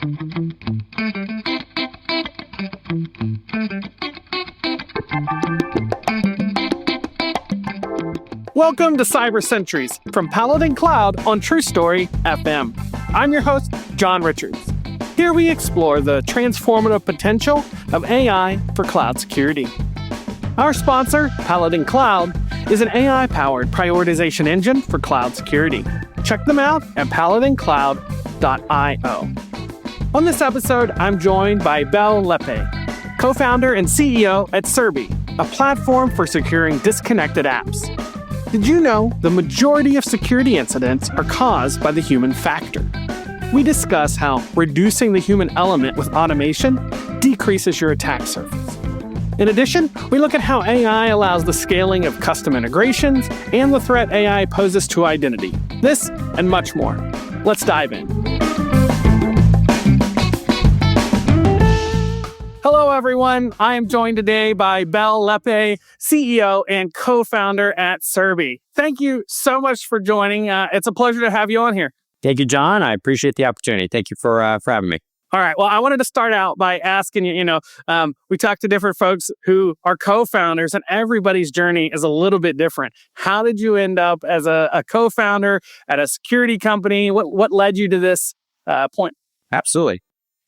Welcome to Cyber Sentries from Paladin Cloud on True Story FM. I'm your host, John Richards. Here we explore the transformative potential of AI for cloud security. Our sponsor, Paladin Cloud, is an AI-powered prioritization engine for cloud security. Check them out at paladincloud.io. On this episode, I'm joined by Bel Lepe, co-founder and CEO at Cerby, a platform for securing disconnected apps. Did you know the majority of security incidents are caused by the human factor? We discuss how reducing the human element with automation decreases your attack surface. In addition, we look at how AI allows the scaling of custom integrations and the threat AI poses to identity. This and much more. Let's dive in. Hello, everyone. I am joined today by Bel Lepe, CEO and co-founder at Cerby. Thank you so much for joining. It's a pleasure to have you on here. Thank you, John. I appreciate the opportunity. Thank you for having me. All right. Well, I wanted to start out by asking you, we talked to different folks who are co-founders, and everybody's journey is a little bit different. How did you end up as a co-founder at a security company? What led you to this point? Absolutely.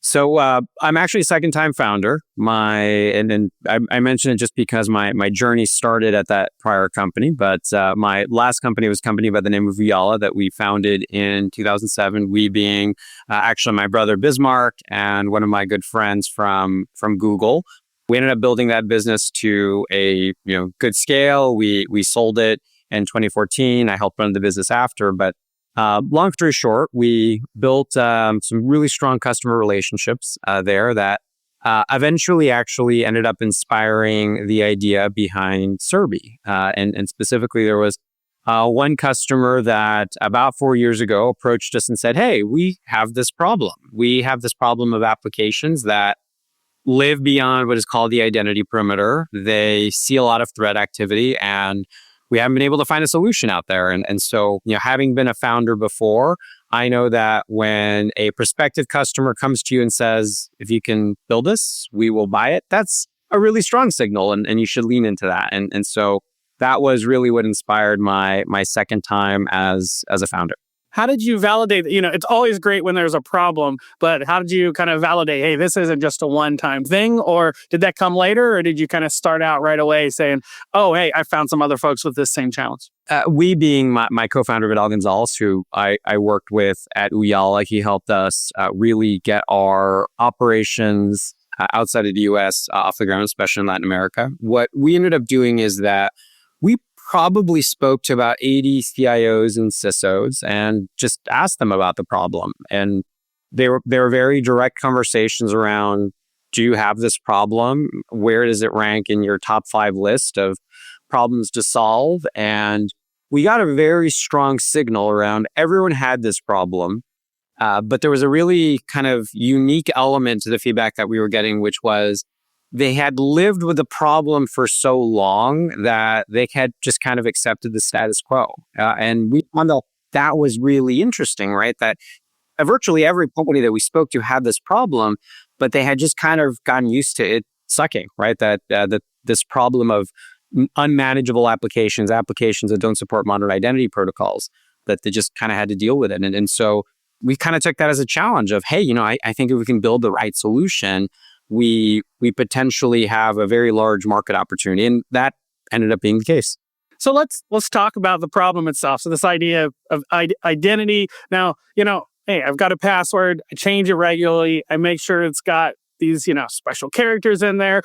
So I'm actually a second-time founder. I mentioned it just because my journey started at that prior company, but my last company was a company by the name of Uyala that we founded in 2007. We being actually my brother Bismarck and one of my good friends from Google. We ended up building that business to a good scale. We sold it in 2014. I helped run the business after, but long story short, we built some really strong customer relationships there that eventually actually ended up inspiring the idea behind Cerby. And specifically, there was one customer that about 4 years ago approached us and said, "Hey, we have this problem. We have this problem of applications that live beyond what is called the identity perimeter. They see a lot of threat activity, and we haven't been able to find a solution out there." And so, having been a founder before, I know that when a prospective customer comes to you and says, "If you can build this, we will buy it," that's a really strong signal, and you should lean into that. And so that was really what inspired my second time as a founder. How did you validate? It's always great when there's a problem, but how did you kind of validate, hey, this isn't just a one-time thing? Or did that come later? Or did you kind of start out right away saying, oh, hey, I found some other folks with this same challenge? We being my co-founder, Vidal Gonzalez, who I worked with at Uyala, he helped us really get our operations outside of the U.S. Off the ground, especially in Latin America. What we ended up doing is that we probably spoke to about 80 CIOs and CISOs and just asked them about the problem. And they were very direct conversations around, do you have this problem? Where does it rank in your top 5 list of problems to solve? And we got a very strong signal around everyone had this problem. But there was a really kind of unique element to the feedback that we were getting, which was they had lived with the problem for so long that they had just kind of accepted the status quo. And we found that was really interesting, right? That virtually every company that we spoke to had this problem, but they had just kind of gotten used to it sucking, right? That this problem of unmanageable applications that don't support modern identity protocols, that they just kind of had to deal with it. And so we kind of took that as a challenge of, hey, I think if we can build the right solution, we potentially have a very large market opportunity, and that ended up being the case. So let's talk about the problem itself. So this idea of identity. Now, hey, I've got a password. I change it regularly. I make sure it's got these, special characters in there.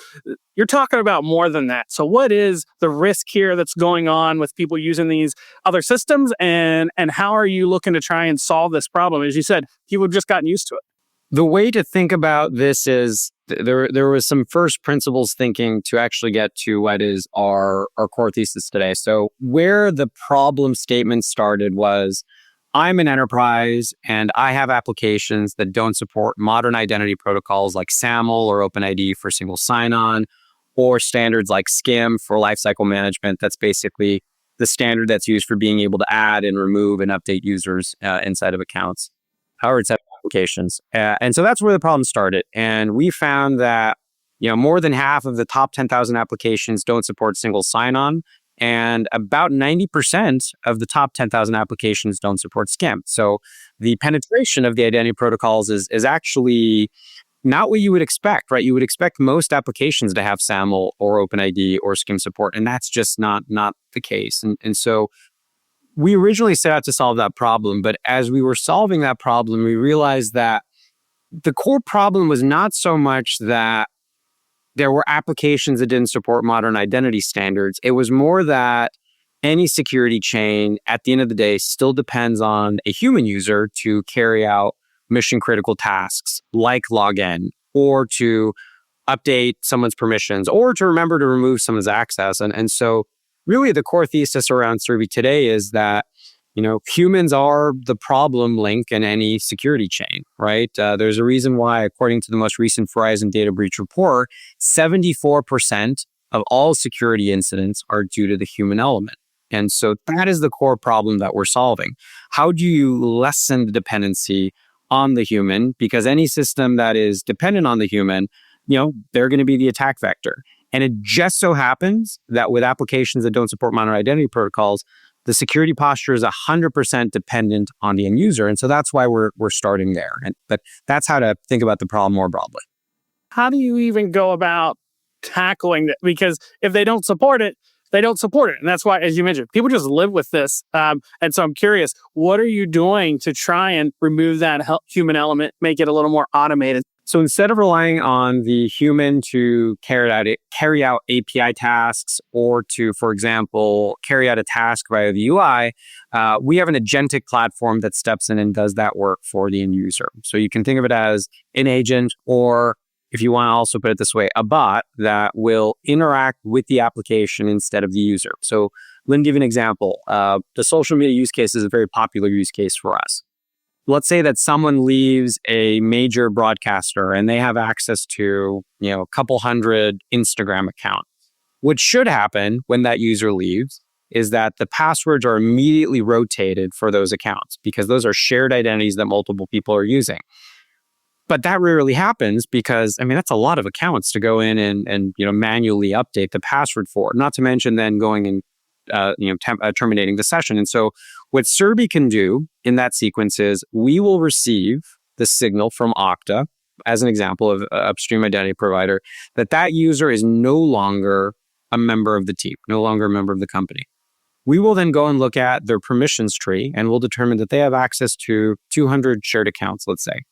You're talking about more than that. So what is the risk here that's going on with people using these other systems, and how are you looking to try and solve this problem? As you said, people have just gotten used to it. The way to think about this is there was some first principles thinking to actually get to what is our core thesis today. So where the problem statement started was, I'm an enterprise and I have applications that don't support modern identity protocols like SAML or OpenID for single sign-on, or standards like SCIM for lifecycle management. That's basically the standard that's used for being able to add and remove and update users inside of accounts. However, it's applications. And so that's where the problem started. And we found that, more than half of the top 10,000 applications don't support single sign-on, and about 90% of the top 10,000 applications don't support SCIM. So the penetration of the identity protocols is actually not what you would expect, right? You would expect most applications to have SAML or OpenID or SCIM support, and that's just not the case. And so we originally set out to solve that problem, but as we were solving that problem, we realized that the core problem was not so much that there were applications that didn't support modern identity standards. It was more that any security chain, at the end of the day, still depends on a human user to carry out mission critical tasks like login, or to update someone's permissions, or to remember to remove someone's access. And so really the core thesis around Cerby today is that humans are the problem link in any security chain, right? There's a reason why, according to the most recent Verizon data breach report, 74% of all security incidents are due to the human element. And so that is the core problem that we're solving. How do you lessen the dependency on the human? Because any system that is dependent on the human, they're going to be the attack vector. And it just so happens that with applications that don't support modern identity protocols, the security posture is 100% dependent on the end user. And so that's why we're starting there. But that's how to think about the problem more broadly. How do you even go about tackling that? Because if they don't support it, they don't support it. And that's why, as you mentioned, people just live with this. And so I'm curious, what are you doing to try and remove that human element, make it a little more automated? So instead of relying on the human to carry out API tasks, or to, for example, carry out a task via the UI, we have an agentic platform that steps in and does that work for the end user. So you can think of it as an agent, or if you want to also put it this way, a bot that will interact with the application instead of the user. So let me give you an example. The social media use case is a very popular use case for us. Let's say that someone leaves a major broadcaster and they have access to, a couple hundred Instagram accounts. What should happen when that user leaves is that the passwords are immediately rotated for those accounts, because those are shared identities that multiple people are using. But that rarely happens because, that's a lot of accounts to go in and manually update the password for, not to mention then going and terminating the session. And so what Cerby can do in that sequence is we will receive the signal from Okta, as an example of upstream identity provider, that user is no longer a member of the team, no longer a member of the company. We will then go and look at their permissions tree, and we'll determine that they have access to 200 shared accounts, let's say.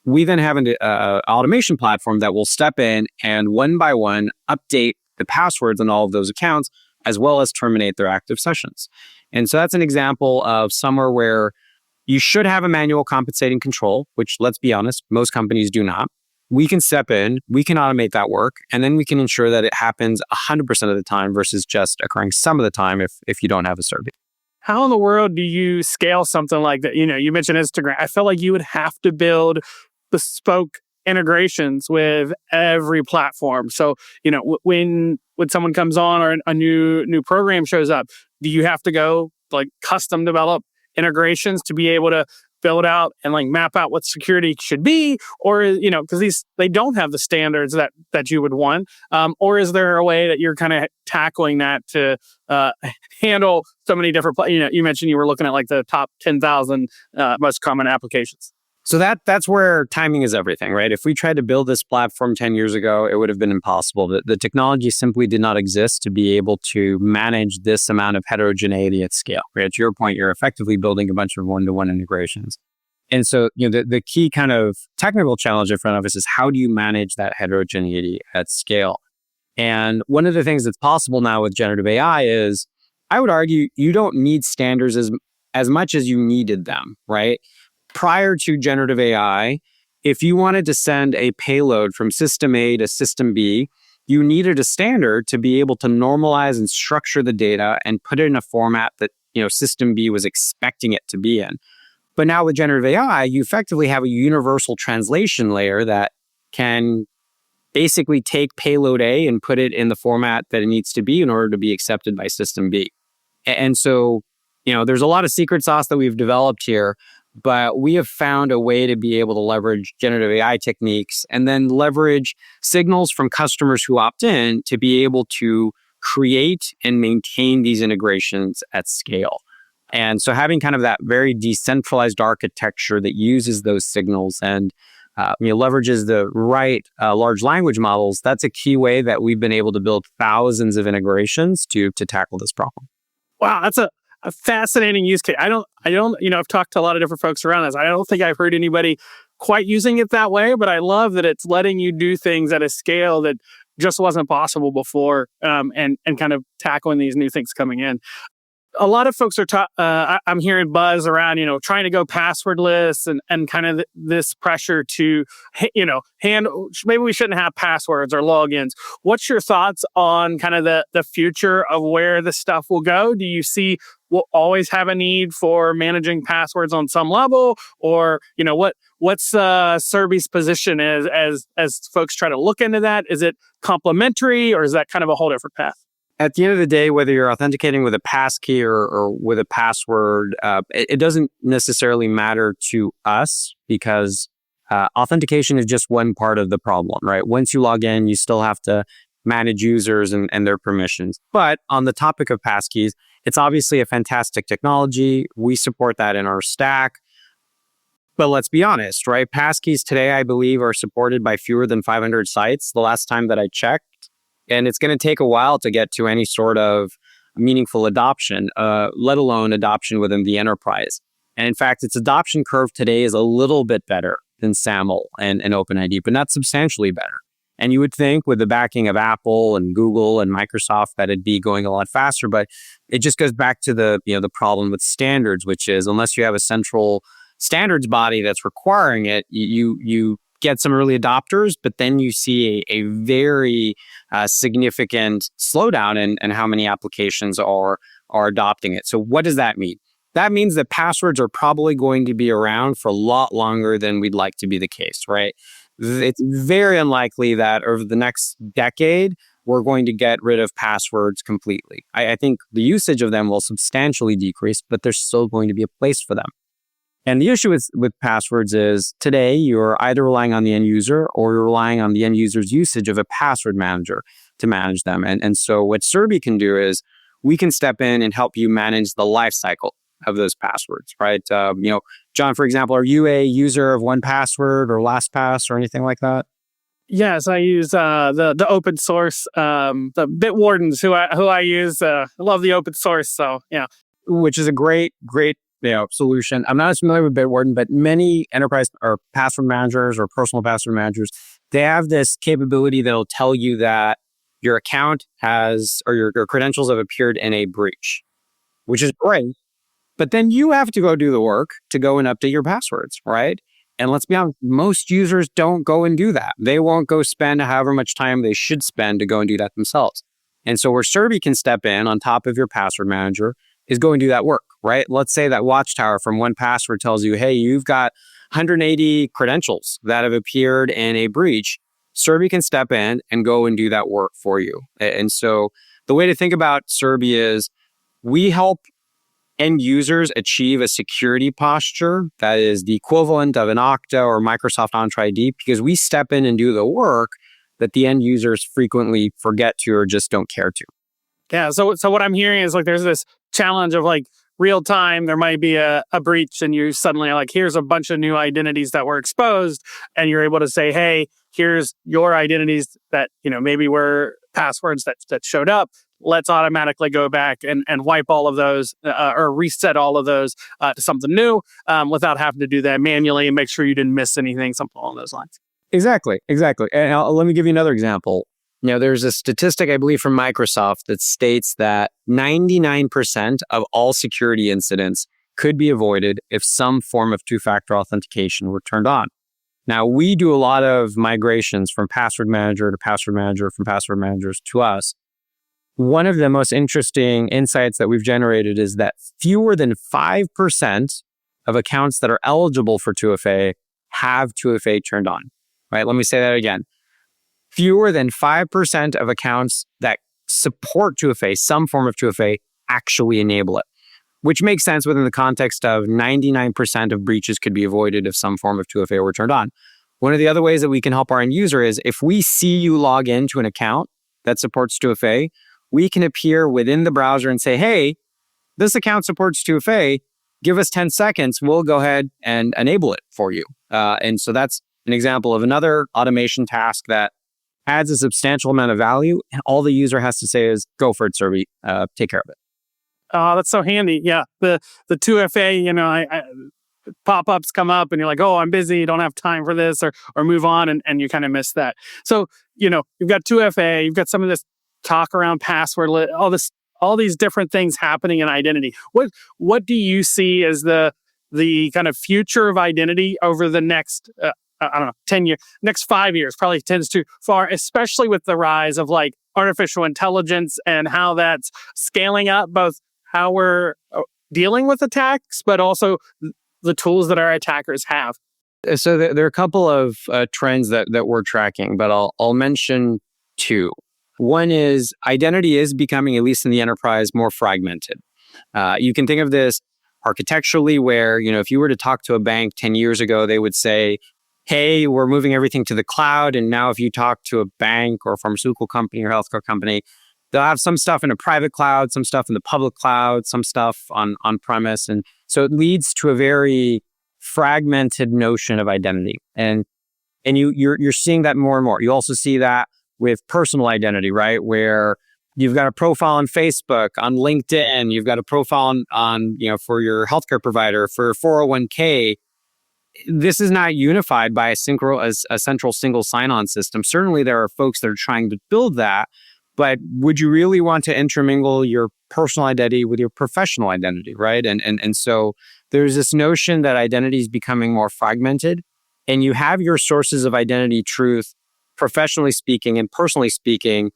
We then have an automation platform that will step in and one by one update the passwords on all of those accounts, as well as terminate their active sessions. And so that's an example of somewhere where you should have a manual compensating control, which, let's be honest, most companies do not. We can step in, we can automate that work, and then we can ensure that it happens 100% of the time versus just occurring some of the time if you don't have a Cerby. How in the world do you scale something like that? You mentioned Instagram. I felt like you would have to build bespoke integrations with every platform. So, when someone comes on or a new program shows up, do you have to go custom develop integrations to be able to build out and map out what security should be? Or, because they don't have the standards that you would want. Or is there a way that you're kind of tackling that to handle so many different, you mentioned you were looking at the top 10,000 most common applications. So that's where timing is everything, right? If we tried to build this platform 10 years ago, it would have been impossible. The technology simply did not exist to be able to manage this amount of heterogeneity at scale, right? To your point, you're effectively building a bunch of one-to-one integrations. And so, the key kind of technical challenge in front of us is how do you manage that heterogeneity at scale? And one of the things that's possible now with generative AI is, I would argue, you don't need standards as much as you needed them, right? Prior to generative AI, if you wanted to send a payload from system A to system B, you needed a standard to be able to normalize and structure the data and put it in a format that system B was expecting it to be in. But now with generative AI, you effectively have a universal translation layer that can basically take payload A and put it in the format that it needs to be in order to be accepted by system B. And so, there's a lot of secret sauce that we've developed here. but we have found a way to be able to leverage generative AI techniques and then leverage signals from customers who opt in to be able to create and maintain these integrations at scale. And so having kind of that very decentralized architecture that uses those signals and leverages the right large language models, that's a key way that we've been able to build thousands of integrations to tackle this problem. Wow, that's a fascinating use case. I don't, I've talked to a lot of different folks around this. I don't think I've heard anybody quite using it that way, but I love that it's letting you do things at a scale that just wasn't possible before, and kind of tackling these new things coming in. A lot of folks are I'm hearing buzz around, trying to go passwordless and kind of this pressure to, maybe we shouldn't have passwords or logins. What's your thoughts on kind of the future of where the stuff will go? Do you see we'll always have a need for managing passwords on some level, or, what's Cerby's position as folks try to look into that? Is it complementary, or is that kind of a whole different path? At the end of the day, whether you're authenticating with a passkey or with a password, it doesn't necessarily matter to us because authentication is just one part of the problem, right? Once you log in, you still have to manage users and their permissions. But on the topic of passkeys, it's obviously a fantastic technology. We support that in our stack. But let's be honest, right? Passkeys today, I believe, are supported by fewer than 500 sites the last time that I checked. And it's going to take a while to get to any sort of meaningful adoption, let alone adoption within the enterprise. And in fact, its adoption curve today is a little bit better than SAML and OpenID, but not substantially better. And you would think with the backing of Apple and Google and Microsoft that it'd be going a lot faster, but it just goes back to the problem with standards, which is unless you have a central standards body that's requiring it, you get some early adopters, but then you see a very significant slowdown in how many applications are adopting it. So what does that mean? That means that passwords are probably going to be around for a lot longer than we'd like to be the case, right? It's very unlikely that over the next decade, we're going to get rid of passwords completely. I think the usage of them will substantially decrease, but there's still going to be a place for them. And the issue with passwords is today you're either relying on the end user or you're relying on the end user's usage of a password manager to manage them. And so what Cerby can do is we can step in and help you manage the life cycle of those passwords, right? John, for example, are you a user of 1Password or LastPass or anything like that? Yes, I use the open source, the Bitwardens who I use. I love the open source, so yeah. Which is a great solution. I'm not as familiar with Bitwarden, but many enterprise or password managers or personal password managers, they have this capability that'll tell you that your account has or your credentials have appeared in a breach, which is great. But then you have to go do the work to go and update your passwords, right? And let's be honest, most users don't go and do that. They won't go spend however much time they should spend to go and do that themselves. And so where Cerby can step in on top of your password manager is go and do that work, right? Let's say that Watchtower from 1Password tells you, hey, you've got 180 credentials that have appeared in a breach. Cerby can step in and go and do that work for you. And so the way to think about Cerby is we help end users achieve a security posture that is the equivalent of an Okta or Microsoft Entra ID because we step in and do the work that the end users frequently forget to or just don't care to. Yeah. So what I'm hearing is there's this challenge of real time. There might be a breach, and you suddenly are here's a bunch of new identities that were exposed, and you're able to say, hey, here's your identities that maybe were passwords that showed up. Let's automatically go back and wipe all of those or reset all of those to something new without having to do that manually and make sure you didn't miss anything, something along those lines. Exactly. And let me give you another example. There's a statistic, I believe, from Microsoft that states that 99% of all security incidents could be avoided if some form of two-factor authentication were turned on. Now, we do a lot of migrations from password manager to password manager, from password managers to us. One of the most interesting insights that we've generated is that fewer than 5% of accounts that are eligible for 2FA have 2FA turned on. Right? Let me say that again. Fewer than 5% of accounts that support 2FA, some form of 2FA, actually enable it. which makes sense within the context of 99% of breaches could be avoided if some form of 2FA were turned on. One of the other ways that we can help our end user is if we see you log into an account that supports 2FA, we can appear within the browser and say, hey, this account supports 2FA. Give us 10 seconds. We'll go ahead and enable it for you. And so that's an example of another automation task that adds a substantial amount of value. And all the user has to say is, go for it, Cerby. Take care of it. Oh, that's so handy. Yeah. The 2FA, I pop-ups come up and you're like, oh, I'm busy, don't have time for this, or move on, and you kind of miss that. So, you've got 2FA, you've got some of this talk around password, all these different things happening in identity. What do you see as the kind of future of identity over the next, 10 years, next 5 years, probably tends too far, especially with the rise of like artificial intelligence and how that's scaling up, both how we're dealing with attacks, but also the tools that our attackers have. So there are a couple of trends that we're tracking, but I'll mention two. One is identity is becoming, at least in the enterprise, more fragmented. You can think of this architecturally where, if you were to talk to a bank 10 years ago, they would say, hey, we're moving everything to the cloud. And now if you talk to a bank or a pharmaceutical company or healthcare company, they'll have some stuff in a private cloud, some stuff in the public cloud, some stuff on premise. And so it leads to a very fragmented notion of identity. And you're seeing that more and more. You also see that with personal identity, right? Where you've got a profile on Facebook, on LinkedIn, you've got a profile on for your healthcare provider, for 401k. This is not unified by a central single sign-on system. Certainly there are folks that are trying to build that, but would you really want to intermingle your personal identity with your professional identity, right? And so there's this notion that identity is becoming more fragmented, and you have your sources of identity truth, professionally speaking and personally speaking.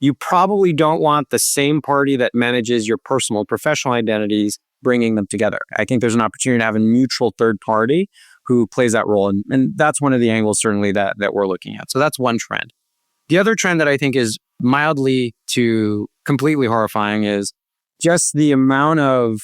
You probably don't want the same party that manages your personal and professional identities bringing them together. I think there's an opportunity to have a neutral third party who plays that role. And that's one of the angles certainly that we're looking at. So that's one trend. The other trend that I think is mildly to completely horrifying is just the amount of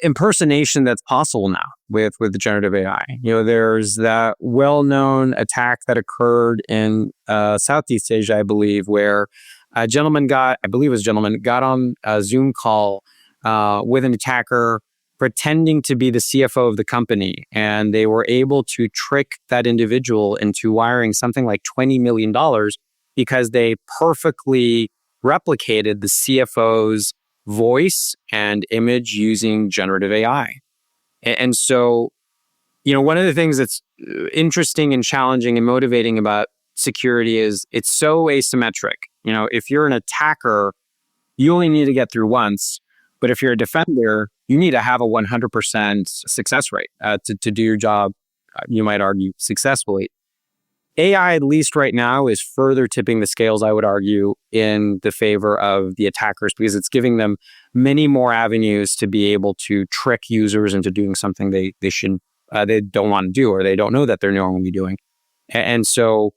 impersonation that's possible now with the generative AI. There's that well-known attack that occurred in Southeast Asia, I believe, where a gentleman got on a Zoom call with an attacker pretending to be the CFO of the company. And they were able to trick that individual into wiring something like $20 million because they perfectly replicated the CFO's voice and image using generative AI. And so, one of the things that's interesting and challenging and motivating about security is it's so asymmetric. If you're an attacker, you only need to get through once. But if you're a defender, you need to have a 100% success rate to do your job, you might argue, successfully. AI, at least right now, is further tipping the scales, I would argue, in the favor of the attackers because it's giving them many more avenues to be able to trick users into doing something they don't want to do or they don't know that they're normally doing. And so,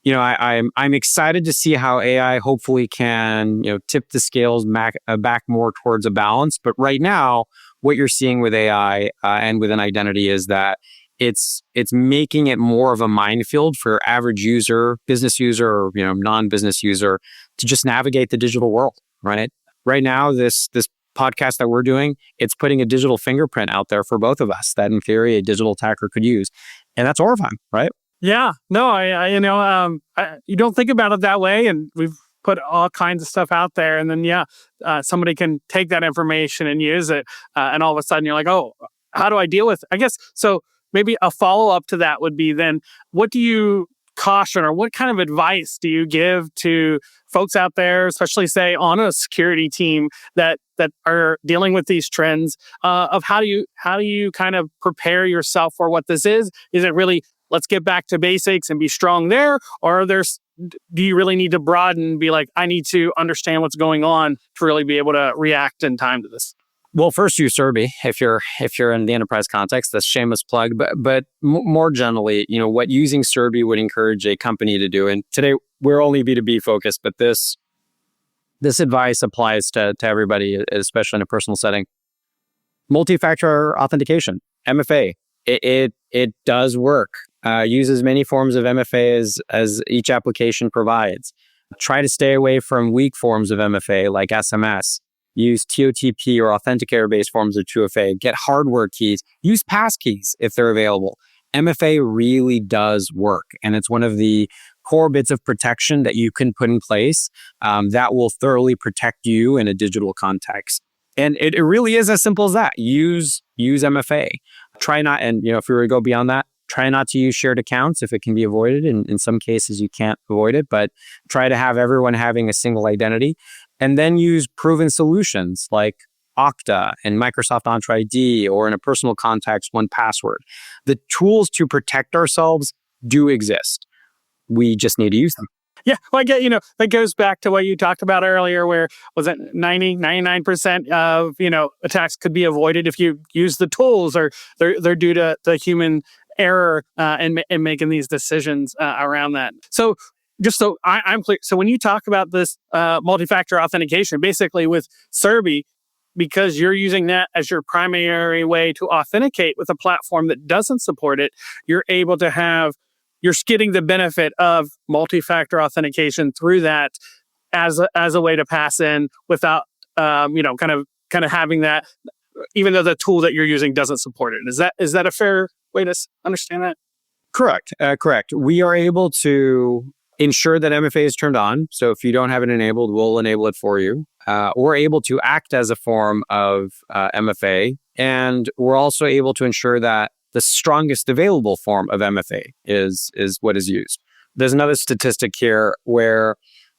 I'm excited to see how AI hopefully can tip the scales back more towards a balance. But right now, what you're seeing with AI and with an identity is that it's making it more of a minefield for average user, business user, or non-business user to just navigate the digital world, right? Right now, this podcast that we're doing, it's putting a digital fingerprint out there for both of us that in theory a digital attacker could use. And that's horrifying, right? Yeah, no, you don't think about it that way, and we've put all kinds of stuff out there, and then somebody can take that information and use it, and all of a sudden you're like, oh, how do I deal with it? I guess so. Maybe a follow up to that would be then, what do you caution or what kind of advice do you give to folks out there, especially say on a security team that are dealing with these trends of how do you kind of prepare yourself for what this is? Is it really let's get back to basics and be strong there, or do you really need to broaden and be like, I need to understand what's going on to really be able to react in time to this? Well, first use Cerby if you're in the enterprise context. That's shameless plug. But more generally, what using Cerby would encourage a company to do. And today we're only B2B focused, but this advice applies to everybody, especially in a personal setting. Multi-factor authentication, MFA. It does work. Use as many forms of MFA as each application provides. Try to stay away from weak forms of MFA like SMS. Use TOTP or authenticator-based forms of 2FA. Get hardware keys. Use passkeys if they're available. MFA really does work, and it's one of the core bits of protection that you can put in place that will thoroughly protect you in a digital context. And it really is as simple as that. Use MFA. Try not, and if you were to go beyond that, try not to use shared accounts if it can be avoided. In some cases, you can't avoid it, but try to have everyone having a single identity. And then use proven solutions like Okta and Microsoft Entra ID, or in a personal context, 1Password. The tools to protect ourselves do exist. We just need to use them. Yeah, well, I get, that goes back to what you talked about earlier, where was it 99% of, attacks could be avoided if you use the tools, or they're due to the human error in making these decisions around that. So just so I'm clear, so when you talk about this multi-factor authentication, basically with Cerby, because you're using that as your primary way to authenticate with a platform that doesn't support it, you're getting the benefit of multi-factor authentication through that as a way to pass in without, kind of having that, even though the tool that you're using doesn't support it. Is that a fair way to understand that? Correct. We are able to ensure that MFA is turned on. So if you don't have it enabled, we'll enable it for you. We're able to act as a form of MFA, and we're also able to ensure that the strongest available form of MFA is what is used. There's another statistic here where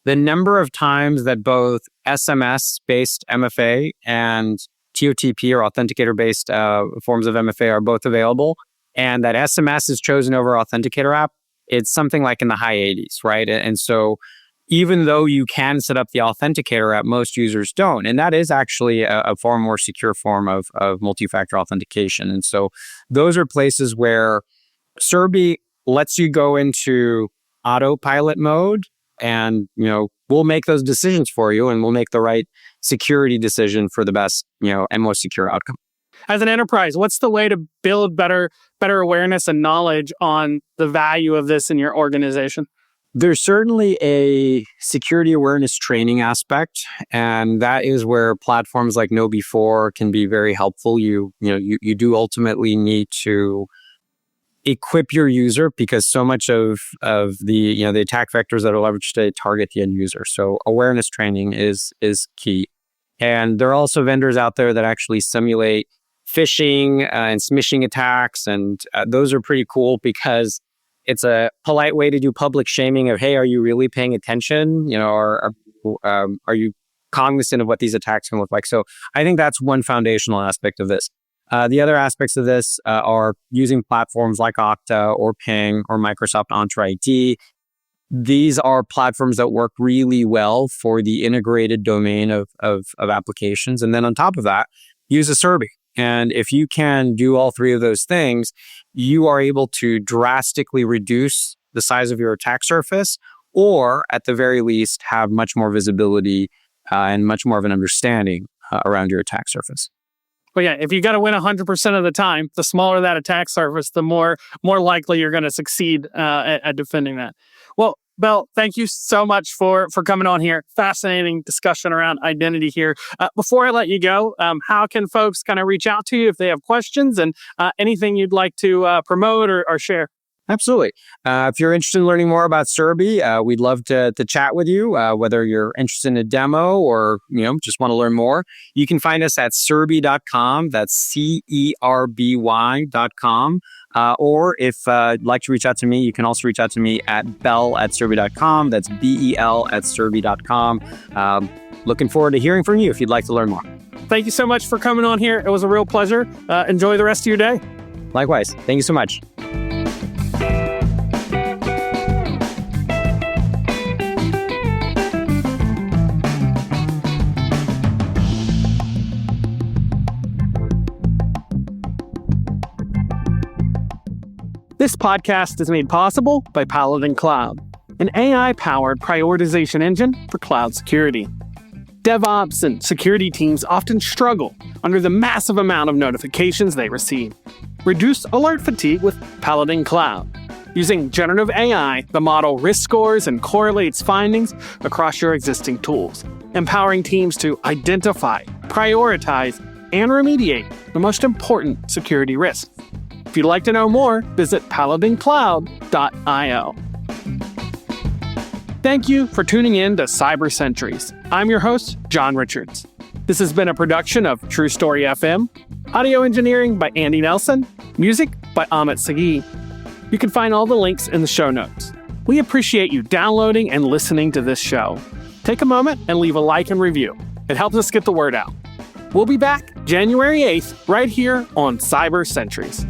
the number of times that both SMS-based MFA and TOTP or authenticator-based forms of MFA are both available, and that SMS is chosen over Authenticator app, it's something like in the high 80s, right? And so even though you can set up the Authenticator app, most users don't. And that is actually a far more secure form of multi-factor authentication. And so those are places where Cerby lets you go into autopilot mode, and we'll make those decisions for you, and we'll make the right security decision for the best and most secure outcome. As an enterprise, what's the way to build better awareness and knowledge on the value of this in your organization? There's certainly a security awareness training aspect, and that is where platforms like KnowBe4 can be very helpful. You do ultimately need to equip your user, because so much of the the attack vectors that are leveraged today target the end user. So awareness training is key. And there are also vendors out there that actually simulate phishing and smishing attacks, and those are pretty cool because it's a polite way to do public shaming of, hey, are you really paying attention? Or are you cognizant of what these attacks can look like? So I think that's one foundational aspect of this. The other aspects of this are using platforms like Okta or Ping or Microsoft Entra ID. These are platforms that work really well for the integrated domain of applications. And then on top of that, use a Cerby. And if you can do all three of those things, you are able to drastically reduce the size of your attack surface, or at the very least, have much more visibility and much more of an understanding around your attack surface. Well, yeah, if you got to win 100% of the time, the smaller that attack surface, the more likely you're going to succeed at defending that. Well, Bel, thank you so much for coming on here. Fascinating discussion around identity here. Before I let you go, how can folks kind of reach out to you if they have questions, and anything you'd like to promote or share? Absolutely. If you're interested in learning more about Cerby, we'd love to chat with you, whether you're interested in a demo or just want to learn more. You can find us at cerby.com. That's CERBY.com. Or if you'd like to reach out to me, you can also reach out to me at bel@cerby.com. That's BEL@cerby.com. Looking forward to hearing from you if you'd like to learn more. Thank you so much for coming on here. It was a real pleasure. Enjoy the rest of your day. Likewise. Thank you so much. This podcast is made possible by Paladin Cloud, an AI-powered prioritization engine for cloud security. DevOps and security teams often struggle under the massive amount of notifications they receive. Reduce alert fatigue with Paladin Cloud. Using generative AI, the model risk scores and correlates findings across your existing tools, empowering teams to identify, prioritize, and remediate the most important security risks. If you'd like to know more, visit paladincloud.io. Thank you for tuning in to Cyber Sentries. I'm your host, John Richards. This has been a production of True Story FM, audio engineering by Andy Nelson, music by Amit Sagi. You can find all the links in the show notes. We appreciate you downloading and listening to this show. Take a moment and leave a like and review. It helps us get the word out. We'll be back January 8th right here on Cyber Sentries.